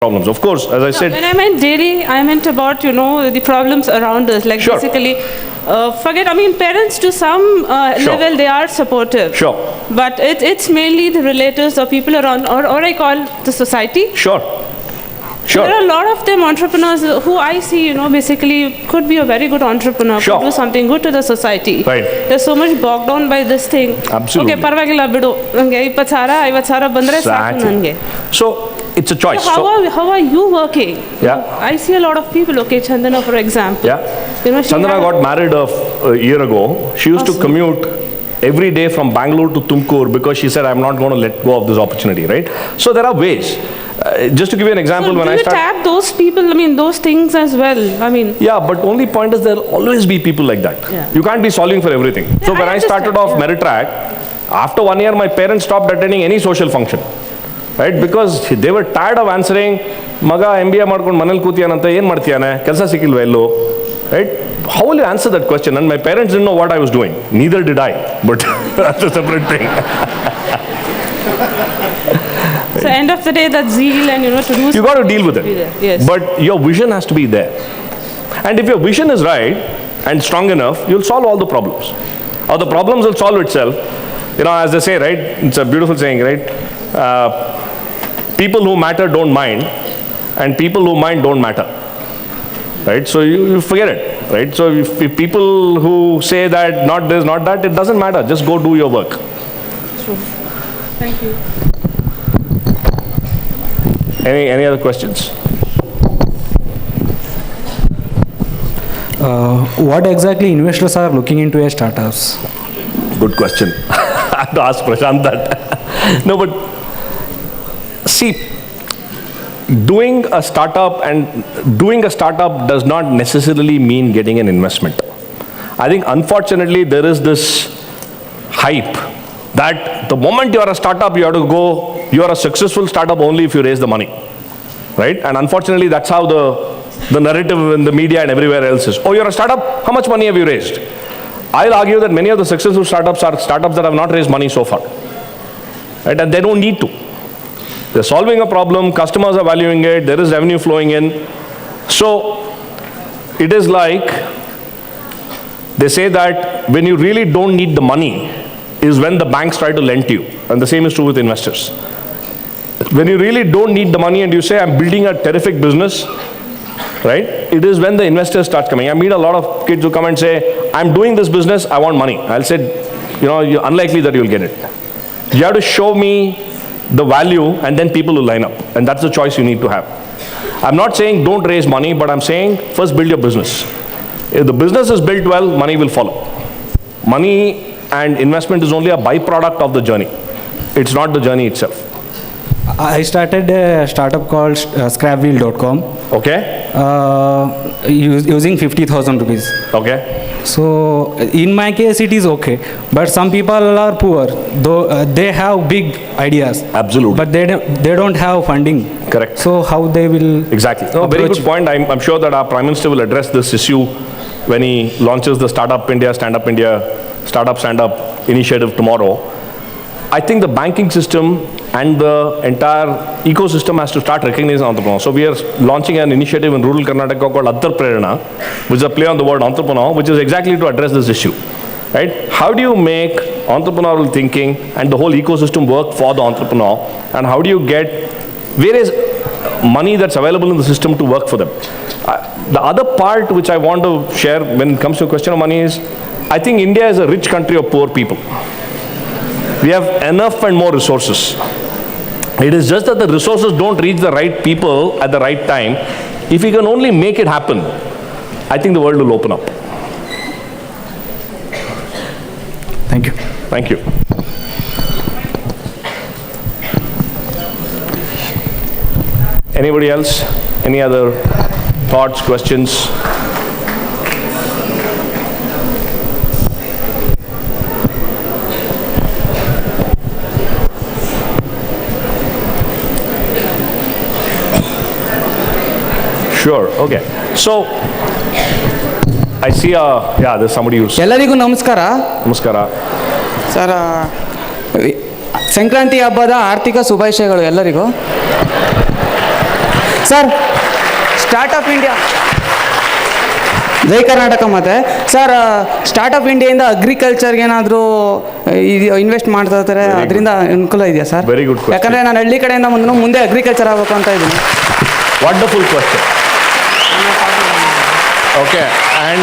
problems. Of course, as I said. When I meant daily, I meant about, the problems around us. Like Sure. basically, parents to some Sure. level, they are supportive. Sure. But it's mainly the relatives or people around, or I call the society. Sure. There are a lot of them entrepreneurs who I see, basically could be a very good entrepreneur, Sure. could do something good to the society. Right. They're so much bogged down by this thing. Absolutely. Okay, ಪರವಾಗಿಲ್ಲ ಬಿಡು ನನಗೆ 20,000 50,000 ಬಂದ್ರೆ ಸಾಕು Exactly. ನನಗೆ. So it's a choice. How are you working? Yeah. I see a lot of people. Okay, Chandana, for example. Yeah. She Chandana had- got married a year ago. She used to Awesome. commute every day from Bangalore to Tumkur because she said, I'm not going to let go of this opportunity, right? So there are ways. Just to give you an example, So when do I you started. tap those people? Those things as well. Yeah, but only point is there'll always be people like that. Yeah. You can't be solving for everything. So Yeah, when I I started understand, off yeah. Meritrack, after 1 year, my parents stopped attending any social function. Right? Because they were tired of answering, ಮಗ MBA ಮಾಡ್ಕೊಂಡು ಮನೇಲಿ ಕೂತಿಯಾನಂತ ಏನು ಮಾಡ್ತೀಯಾನೆ ಕೆಲಸ ಸಿಕ್ಕಿಲ್ವ ಎಲ್ಲೋ right? How will you answer that question? And my parents didn't know what I was doing. Neither did I. But that's a separate thing. So end of the day, that zeal and to do. You got to deal with Be there, it. yes. But your vision has to be there. And if your vision is right and strong enough, you'll solve all the problems. Or the problems will solve itself. As they say, right? It's a beautiful saying, right? People who matter don't mind, and people who mind don't matter. Right? So you forget it. Right? So if people who say that, not this, not that, it doesn't matter. Just go do your work. True. Thank you. Any other questions? What exactly investors are looking into a startups? Good question. I have to ask Prashant that. No, but see, doing a startup does not necessarily mean getting an investment. I think unfortunately there is this hype that the moment you are a startup, you have to go, you are a successful startup only if you raise the money. Right? And unfortunately that's how the narrative in the media and everywhere else is. Oh, you're a startup? How much money have you raised? I'll argue that many of the successful startups are startups that have not raised money so far. Right? And they don't need to. They're solving a problem, customers are valuing it, there is revenue flowing in. So it is like they say that when you really don't need the money is when the banks try to lend to you. And the same is true with investors. When you really don't need the money and you say, I'm building a terrific business, right? It is when the investors start coming. I meet a lot of kids who come and say, I'm doing this business, I want money. I'll say, you're unlikely that you'll get it. You have to show me the value and then people will line up. And that's the choice you need to have. I'm not saying don't raise money, but I'm saying first build your business. If the business is built well, money will follow. Money and investment is only a byproduct of the journey. It's not the journey itself. I started a startup called scrapwheel.com Okay? using 50,000 rupees. Okay? So in my case it is okay, but some people are poor, though they have big ideas. Absolutely. But they don't have funding. Correct. So how they will Exactly. No, very approach- good point. I'm sure that our Prime Minister will address this issue when he launches the Startup India, Startup Stand Up initiative tomorrow. I think the banking system and the entire ecosystem has to start recognizing entrepreneurs. So we are launching an initiative in rural Karnataka called Antar Prerana, which is a play on the word entrepreneur, which is exactly to address this issue. Right? How do you make entrepreneurial thinking and the whole ecosystem work for the entrepreneur? And how do you get various money that's available in the system to work for them? The other part which I want to share when it comes to a question of money is, I think India is a rich country of poor people. We have enough and more resources. It is just that the resources don't reach the right people at the right time. If we can only make it happen, I think the world will open up. Thank you. Thank you. Anybody else? Any other thoughts, questions? Sure, okay. So, I see there's somebody who's... ಎಲ್ಲರಿಗೂ ನಮಸ್ಕಾರ Namaskara. Sir. Sankranti ಹಬ್ಬದ ಆರ್ಥಿಕ ಶುಭಾಶಯಗಳು ಎಲ್ಲರಿಗೂ. Sir startup India ಜೈ ಕರ್ನಾಟಕ ಮತ್ತೆ sir startup ಇಂಡಿಯಾಯಿಂದ ಅಗ್ರಿಕಲ್ಚರ್ಗೆ ಏನಾದರೂ invest ಮಾಡ್ತಾ ಇರ್ತಾರೆ ಅದರಿಂದ ಅನುಕೂಲ ಇದೆಯಾ ಸರ್? Very good question. ಯಾಕಂದರೆ ನಾನು ಹಳ್ಳಿ ಕಡೆಯಿಂದ ಮುಂದೆ ಅಗ್ರಿಕಲ್ಚರ್ ಆಗಬೇಕು ಅಂತ ಇದ್ದೀನಿ. Wonderful question. Okay, and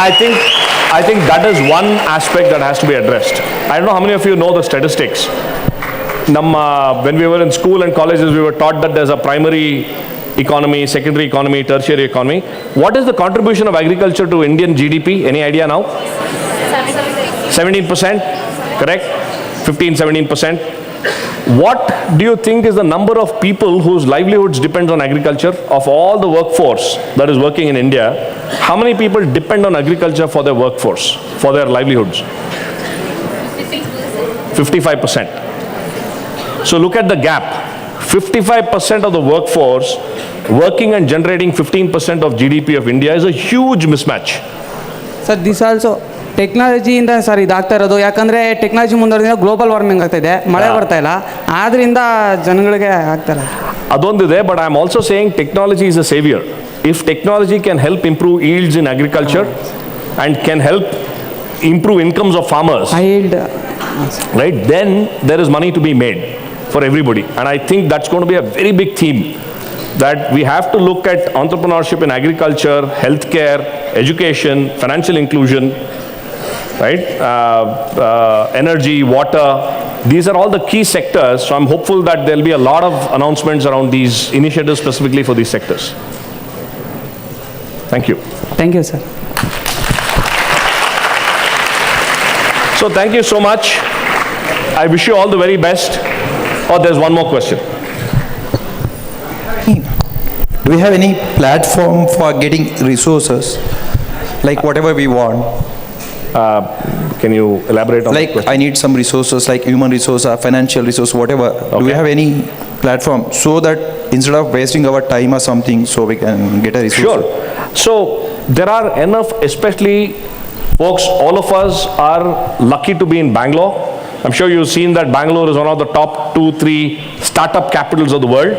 I think that is one aspect that has to be addressed. I don't know how many of you know the statistics. When we were in school and colleges, we were taught that there's a primary economy, secondary economy, tertiary economy. What is the contribution of agriculture to Indian GDP? Any idea now? 17%, correct? 15-17%. What do you think is the number of people whose livelihoods depends on agriculture? Of all the workforce that is working in India, how many people depend on agriculture for their workforce, for their livelihoods? 55%. So look at the gap. 55% of the workforce working and generating 15% of GDP of India is a huge mismatch. Sir this also ಟೆಕ್ನಾಲಜಿಯಿಂದ sir ಇದಾಗ್ತಾ ಇರೋದು. ಯಾಕಂದರೆ technology ಮುಂದುವರೆದ global warming ಆಗ್ತಾಯಿದೆ, ಮಳೆ ಬರ್ತಾ ಇಲ್ಲ, ಆದ್ದರಿಂದ ಜನಗಳಿಗೆ ಆಗ್ತಾರೆ. ಅದೊಂದಿದೆ, but I am also saying technology is a savior. If technology can help improve yields in agriculture and can help improve incomes of farmers, right, then there is money to be made for everybody. And I think that's going to be a very big theme, that we have to look at entrepreneurship in agriculture, healthcare, education, financial inclusion, right, energy, water. These are all the key sectors. So I'm hopeful that there'll be a lot of announcements around these initiatives specifically for these sectors. Thank you. Thank you sir. So thank you so much. I wish you all the very best. Oh, there's one more question. Do we have any platform for getting resources, like whatever we want? Can you elaborate on Like that question? I need some resources, like human resource or financial resource, whatever. Do we Okay. have any platform so that instead of wasting our time or something, so we can get a resource? Sure. So there are enough, especially folks, all of us are lucky to be in Bangalore. I'm sure you've seen that Bangalore is one of the top 2-3 startup capitals of the world.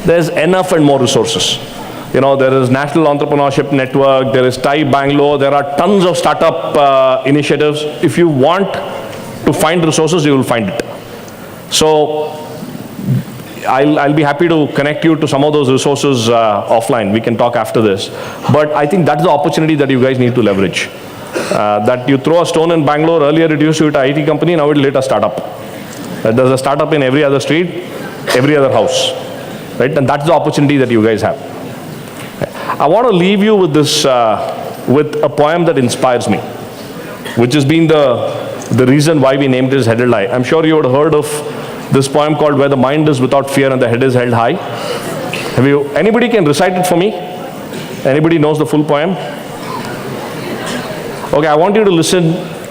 There's enough and more resources. You know, there is National Entrepreneurship Network, there is TIE Bangalore, there are tons of startup initiatives. If you want to find resources, you will find it. So I'll be happy to connect you to some of those resources offline. We can talk after this. But I think that's the opportunity that you guys need to leverage. That you throw a stone in Bangalore, earlier it used to hit an IT company, now it will hit a startup. There's a startup in every other street, every other house, right? And that's the opportunity that you guys have. I want to leave you with this, with a poem that inspires me, which has been the reason why we named it as Headed High. I'm sure you would have heard of this poem called Where the Mind is Without Fear and the Head is Held High. Anybody can recite it for me? Anybody knows the full poem? Okay, I want you to listen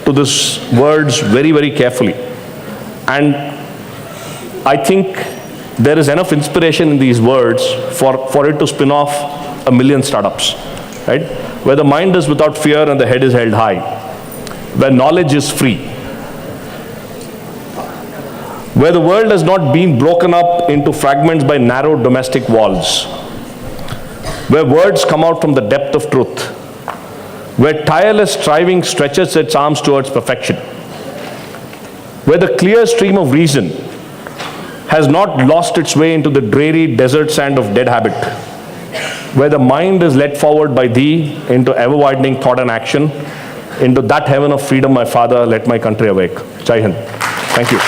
to these words very, very carefully. And I think there is enough inspiration in these words for it to spin off a million startups, right? Where the mind is without fear and the head is held high. Where knowledge is free. Where the world has not been broken up into fragments by narrow domestic walls. Where words come out from the depth of truth. Where tireless striving stretches its arms towards perfection. Where the clear stream of reason has not lost its way into the dreary desert sand of dead habit. Where the mind is led forward by thee into ever-widening thought and action, into that heaven of freedom, my Father, let my country awake. Jai Hind. Thank you.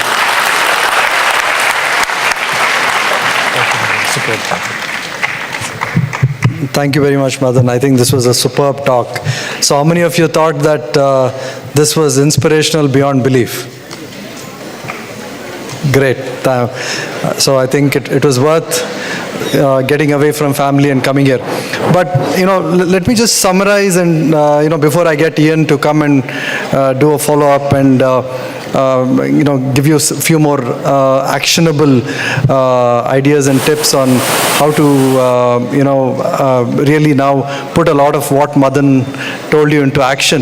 Thank you very much, Madan. I think this was a superb talk. So how many of you thought that this was inspirational beyond belief? Great. So I think it was worth getting away from family and coming here. But, let me just summarize and, before I get Ian to come and do a follow-up and, give you a few more actionable ideas and tips on how to, really now put a lot of what Madan told you into action.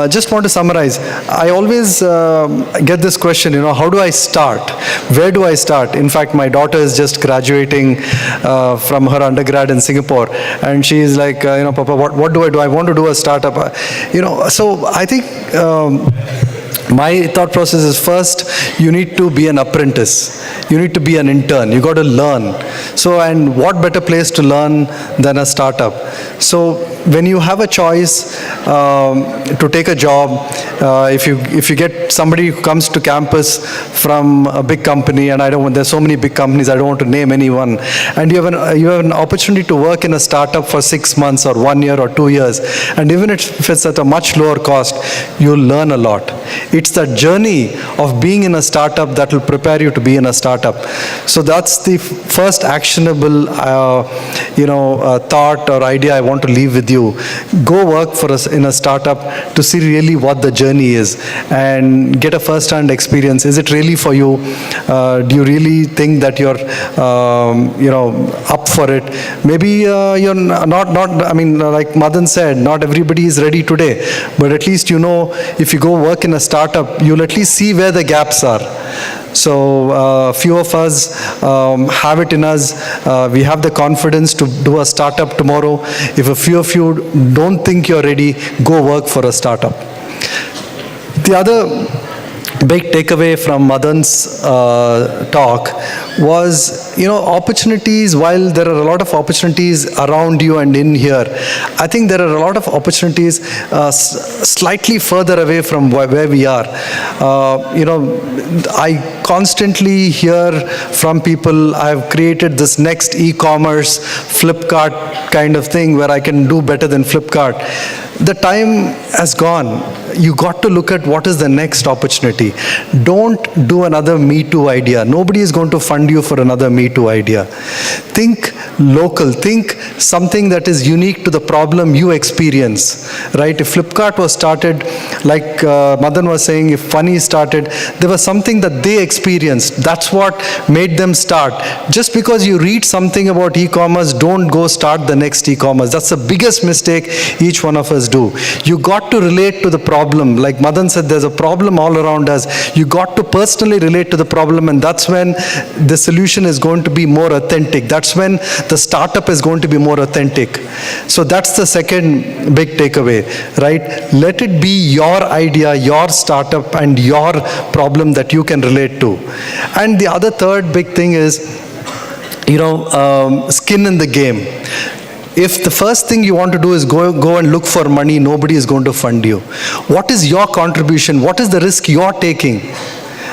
just want to summarize. I always get this question, how do I start? Where do I start? In fact, my daughter is just graduating from her undergrad in Singapore, and she is like, Papa, what do I do? I want to do a startup. So I think my thought process is, first, you need to be an apprentice. You need to be an intern. You got to learn. So, and what better place to learn than a startup? So, when you have a choice to take a job, if you get somebody who comes to campus from a big company, and there's so many big companies, I don't want to name any one, and you have an opportunity to work in a startup for 6 months or 1 year or 2 years, and even if it's at a much lower cost, you'll learn a lot. It's that journey of being in a startup that will prepare you to be in a startup. So that's the first actionable, thought or idea I want to leave with you. Go work for us in a startup to see really what the journey is and get a first-hand experience. Is it really for you? Do you really think that you're, up for it? Maybe you're not. I mean, like Madan said, not everybody is ready today, but at least if you go work in a startup, you'll at least see where the gaps are. So few of us have it in us. We have the confidence to do a startup tomorrow. If a few of you don't think you're ready, go work for a startup. The other big takeaway from Madan's talk was, opportunities. While there are a lot of opportunities around you and in here, I think there are a lot of opportunities slightly further away from where we are. I constantly hear from people, I've created this next e-commerce Flipkart kind of thing where I can do better than Flipkart. The time has gone. You got to look at what is the next opportunity. Don't do another Me Too idea. Nobody is going to fund you for another Me Too idea. Think local. Think something that is unique to the problem you experience, right? If Flipkart was started, like Madan was saying, if Funny started, there was something that they experienced. That's what made them start. Just because you read something about e-commerce, don't go start the next e-commerce. That's the biggest mistake each one of us do. You got to relate to the problem. Like Madan said, there's a problem all around us. You got to personally relate to the problem, and that's when the solution is going to be more authentic. That's when the startup is going to be more authentic. So that's the second big takeaway, right? Let it be your idea, your startup, and your problem that you can relate to. And the other third big thing is, skin in the game. If the first thing you want to do is go and look for money, nobody is going to fund you. What is your contribution? What is the risk you're taking?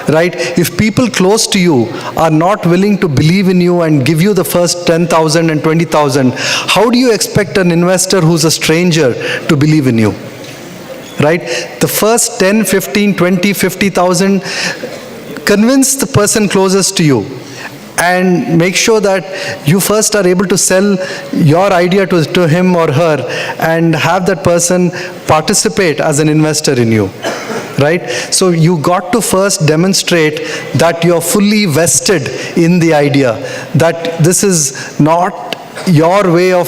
Right? If people close to you are not willing to believe in you and give you the first 10,000 and 20,000, how do you expect an investor who's a stranger to believe in you? Right? The first 10, 15, 20, 50,000, convince the person closest to you. And make sure that you first are able to sell your idea to him or her and have that person participate as an investor in you, right? So you got to first demonstrate that you're fully vested in the idea, that this is not your way of,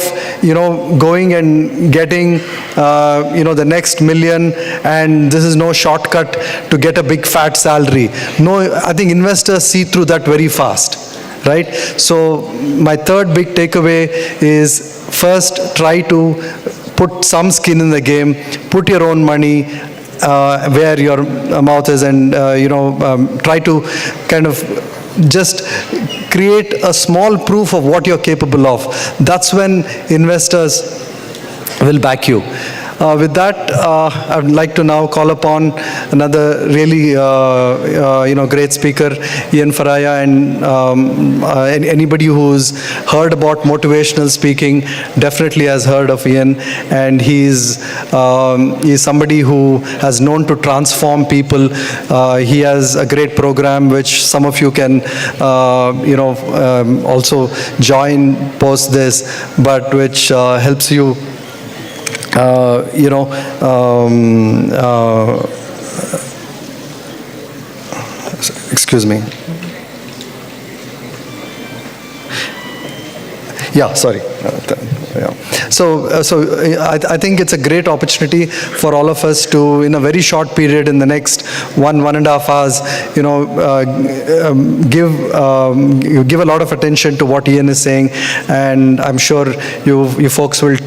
going and getting, the next million, and this is no shortcut to get a big fat salary. No, I think investors see through that very fast. Right? So my third big takeaway is, first, try to put some skin in the game, put your own money where your mouth is, and try to kind of just create a small proof of what you're capable of. That's when investors will back you. With that, I would like to now call upon another really, great speaker, Ian Faraya, and anybody who's heard about motivational speaking definitely has heard of Ian, and he's somebody who has known to transform people. He has a great program which some of you can, also join post this, but which helps you. Excuse me. Yeah, sorry. Yeah. I think it's a great opportunity for all of us to, in a very short period, in the next 1.5 hours, give a lot of attention to what Ian is saying, and I'm sure you folks will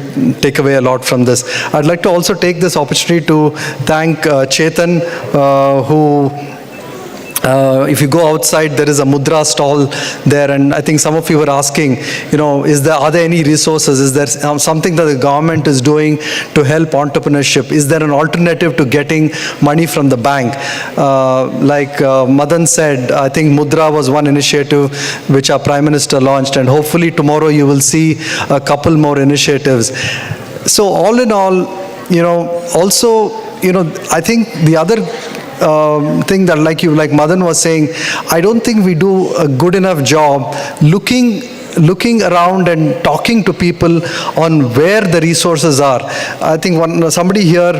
take away a lot from this. I'd like to also take this opportunity to thank Chetan, who if you go outside, there is a Mudra stall there, and I think some of you were asking, are there any resources? Is there something that the government is doing to help entrepreneurship? Is there an alternative to getting money from the bank? Like Madan said, I think Mudra was one initiative which our Prime Minister launched, and hopefully tomorrow you will see a couple more initiatives. So all in all, I think the other thing that like Madan was saying, I don't think we do a good enough job looking around and talking to people on where the resources are. I think somebody here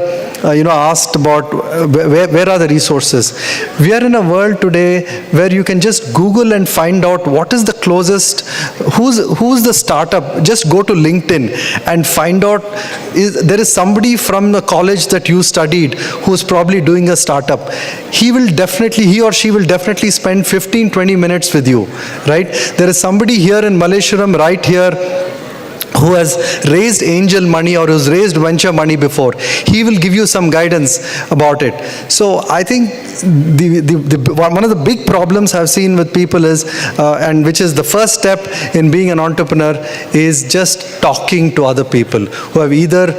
asked about where are the resources. We are in a world today where you can just Google and find out what is the closest, who's the startup. Just go to LinkedIn and find out there is somebody from the college that you studied who's probably doing a startup. He or she will definitely spend 15-20 minutes with you, right? There is somebody here in Malleshwaram right here who has raised angel money or who's raised venture money before. He will give you some guidance about it. So I think one of the big problems I've seen with people is, and which is the first step in being an entrepreneur, is just talking to other people who have either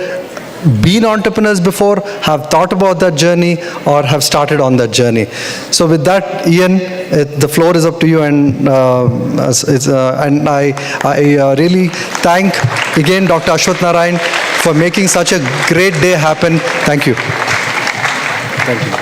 been entrepreneurs before, have thought about that journey, or have started on that journey. So with that, Ian, the floor is up to you, and I really thank again Dr. Ashwath Narayan for making such a great day happen. Thank you. Thank you.